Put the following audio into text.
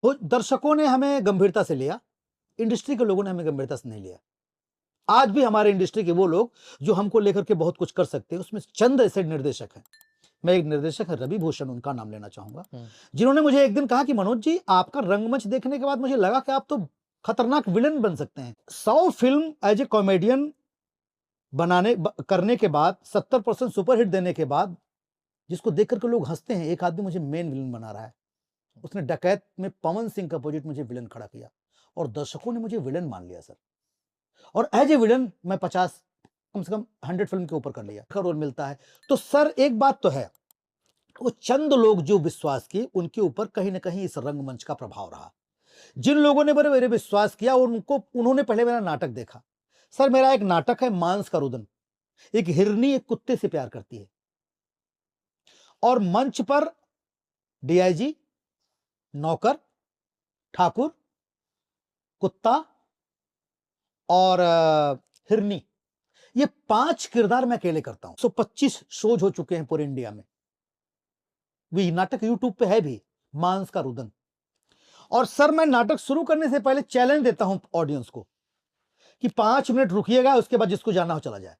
वो दर्शकों ने हमें गंभीरता से लिया, इंडस्ट्री के लोगों ने हमें गंभीरता से नहीं लिया। आज भी हमारे इंडस्ट्री के वो लोग जो हमको लेकर के बहुत कुछ कर सकते हैं, उसमें चंद ऐसे निर्देशक हैं। मैं एक निर्देशक है रवि भूषण, उनका नाम लेना चाहूंगा, जिन्होंने मुझे एक दिन कहा कि मनोज जी, आपका रंगमंच देखने के बाद मुझे लगा कि आप तो खतरनाक विलन बन सकते हैं। 100 फिल्म एज ए कॉमेडियन करने के बाद, 70% सुपरहिट देने के बाद, जिसको देख करके लोग हंसते हैं, एक आदमी मुझे मेन विलन बना रहा है। उसने डकैत में पवन सिंह का अपोजिट मुझे विलन खड़ा किया और दर्शकों ने मुझे विलन मान लिया सर। और एज ए विलन मैं 50, कम से कम 100 फिल्म के ऊपर कर लिया का रोल मिलता है। तो सर एक बात तो है, वो चंद लोग जो विश्वास किए, उनके ऊपर कहीं ना कहीं इस रंगमंच का प्रभाव रहा। जिन लोगों ने मेरे विश्वास किया, उन्होंने पहले मेरा नाटक देखा। सर मेरा एक नाटक है मांस का रुदन। एक हिरनी एक कुत्ते से प्यार करती है और मंच पर डीआईजी, नौकर, ठाकुर, कुत्ता और हिरनी, ये 5 किरदार मैं अकेले करता हूं। 125 शोज हो चुके हैं पूरे इंडिया में। भी नाटक यूट्यूब पे है भी, मांस का रुदन। और सर मैं नाटक शुरू करने से पहले चैलेंज देता हूं ऑडियंस को कि 5 मिनट रुकिएगा, उसके बाद जिसको जाना हो चला जाए।